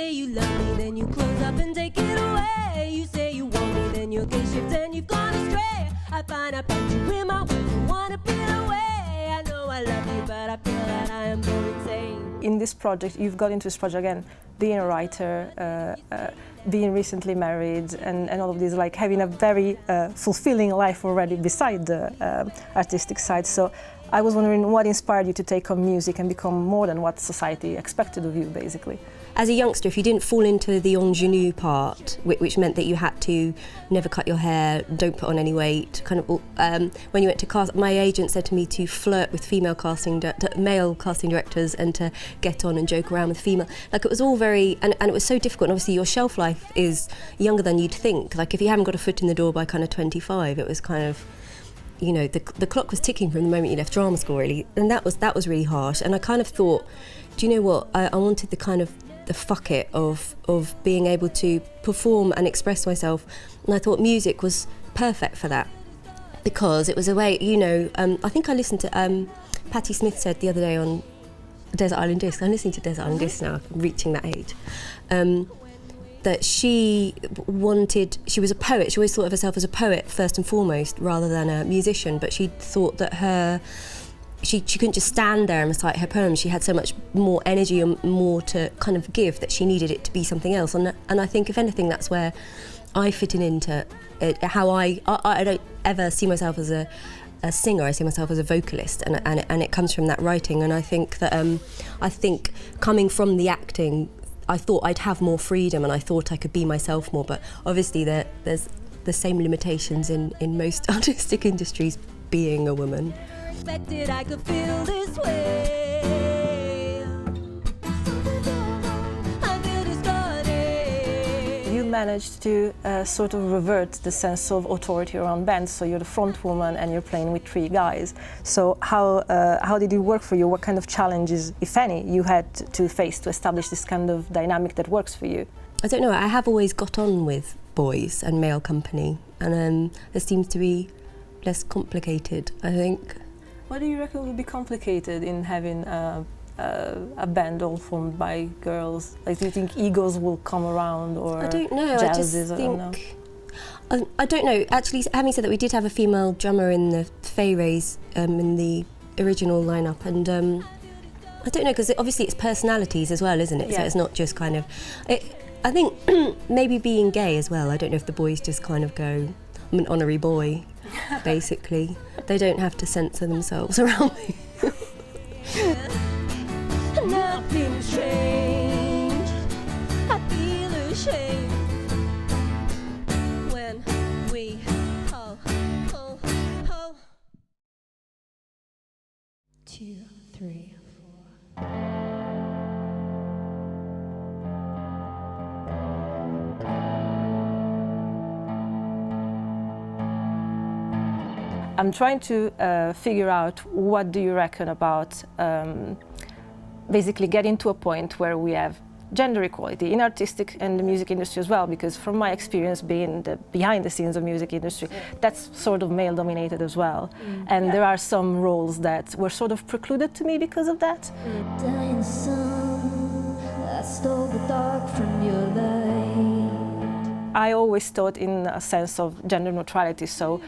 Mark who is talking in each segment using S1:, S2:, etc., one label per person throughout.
S1: say you love me, then you close up and take it away. You say you want me, then you'll get shift and you've gone astray. I find I found you in my way, you wanna peel away. I know I love you, but I feel that I am going insane.
S2: In this project, you've got into this project again, being a writer, being recently married, and all of this, like having a very fulfilling life already beside the artistic side. So I was wondering what inspired you to take on music and become more than what society expected of you, basically.
S3: As a youngster, if you didn't fall into the ingenue part, which meant that you had to never cut your hair, don't put on any weight, kind of, when you went to cast, my agent said to me to flirt with male casting directors and to get on and joke around with female. Like, it was all very, and it was so difficult. And obviously, your shelf life is younger than you'd think. Like, if you haven't got a foot in the door by kind of 25, it was kind of, you know, the clock was ticking from the moment you left drama school, really, and that was really harsh. And I kind of thought, do you know what? I wanted the kind of the fuck it of being able to perform and express myself, and I thought music was perfect for that because it was a way, you know. I think I listened to Patti Smith said the other day on Desert Island Discs. I'm listening to Desert Island Discs now, I'm reaching that age. That she was a poet. She always thought of herself as a poet first and foremost, rather than a musician. But she thought that she couldn't just stand there and recite her poems. She had so much more energy and more to kind of give that she needed it to be something else. And I think, if anything, that's where I fit into it, how I don't ever see myself as a singer. I see myself as a vocalist, and it comes from that writing. And I think that coming from the acting, I thought I'd have more freedom and I thought I could be myself more, but obviously there's the same limitations in most artistic industries, being a woman.
S1: Expected I could feel this way. I feel discarded.
S2: You managed to sort of revert the sense of authority around bands, so you're the front woman and you're playing with 3 guys. So how did it work for you? What kind of challenges, if any, you had to face to establish this kind of dynamic that works for you?
S3: I don't know, I have always got on with boys and male company, and it seems to be less complicated, I think.
S2: What do you reckon would be complicated in having a band all formed by girls? Like, do you think egos will come around, or
S3: I don't know.
S2: jealousies?
S3: I don't know. Actually, having said that, we did have a female drummer in the Fay Rays in the original lineup, and I don't know, because obviously it's personalities as well, isn't it?
S2: Yeah.
S3: So it's not just kind of. I think maybe being gay as well. I don't know if the boys just kind of go, I'm an honorary boy, basically. They don't have to censor themselves around me.
S1: Nothing strange. I feel ashamed when we ho. 2, 3, 4.
S2: I'm trying to figure out, what do you reckon about basically getting to a point where we have gender equality in artistic and the music industry as well, because from my experience being behind the scenes of music industry, that's sort of male dominated as well. And there are some roles that were sort of precluded to me because of that.
S4: Dying sun, I stole the dark from your light.
S2: I always thought in a sense of gender neutrality, so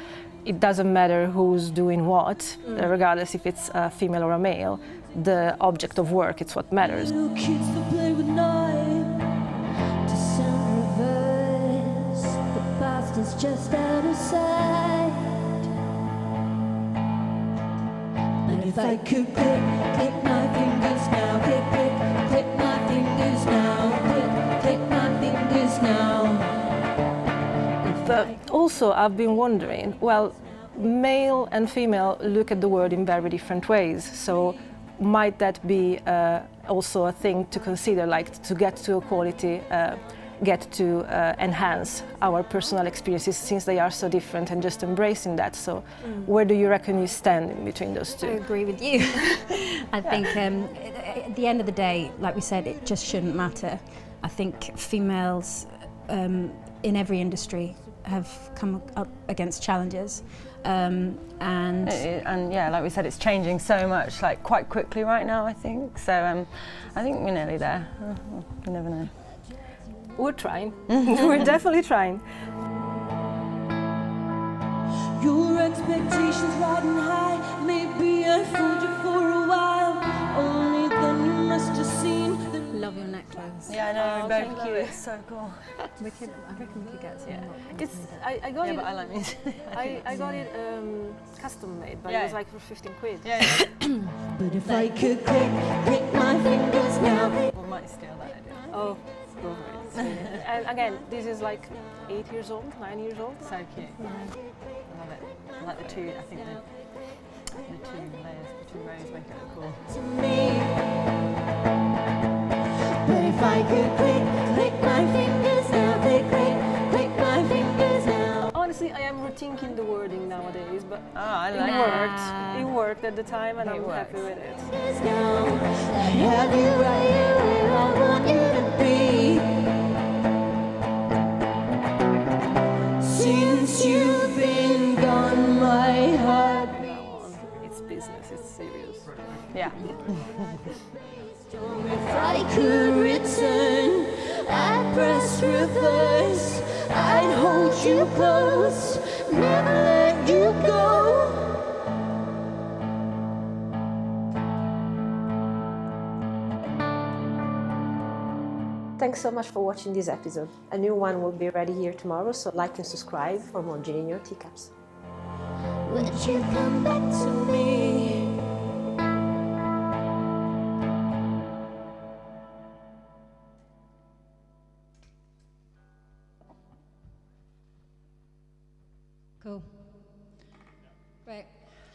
S2: it doesn't matter who's doing what, regardless if it's a female or a male. The object of work, it's what matters.
S4: Little kids that play with knives, to sound reverse, the past is just out of sight. And if I could click my fingers now, click my fingers now, click my fingers now.
S2: But also I've been wondering, well, male and female look at the world in very different ways, so might that be also a thing to consider, like to get to equality, get to enhance our personal experiences since they are so different, and just embracing that. So where do you reckon you stand in between those two?
S5: I agree with you. I think at the end of the day, like we said, it just shouldn't matter. I think females in every industry have come up against challenges, and
S6: yeah, like we said, it's changing so much, like quite quickly right now, I think. So I think we're nearly there. You never know.
S2: We're trying. We're definitely trying.
S4: Your expectations riding high. Maybe I fooled you for a while. Only then you must have seen the
S5: Love your necklace.
S6: Yeah, I know.
S2: Oh,
S6: both
S2: thank
S6: love
S2: you.
S6: it. It's so cool.
S5: I reckon we could get some.
S2: It's I got
S6: Yeah,
S2: it.
S6: but I like music.
S2: I got it custom made, but
S6: Yeah.
S2: it was like for 15 quid.
S6: Yeah, yeah.
S4: But if I could click my fingers now.
S6: We might steal that idea.
S2: Oh, go for it. It's really- and again, this is like 8 years old, 9 years old.
S6: So cute. I love it. I like the two. I think the two layers, the two rows make it look cool.
S4: To me. But if I could click my fingers now, click my fingers now.
S2: Honestly, I am rethinking the wording nowadays, but
S6: Oh, I
S2: it
S6: like
S2: worked. It worked at the time, and
S6: It
S2: I'm
S6: works.
S2: happy with it.
S4: Fingers now. I have you right here where I want you to be. Since you've been gone, my heart.
S2: Now on, it's business. It's serious.
S6: Yeah.
S4: If I could return, I'd press reverse. I'd hold you close, never let you go.
S7: Thanks so much for watching this episode. A new one will be ready here tomorrow, so like and subscribe for more gin in your teacups.
S4: Would you come back to me?
S5: Cool. Right.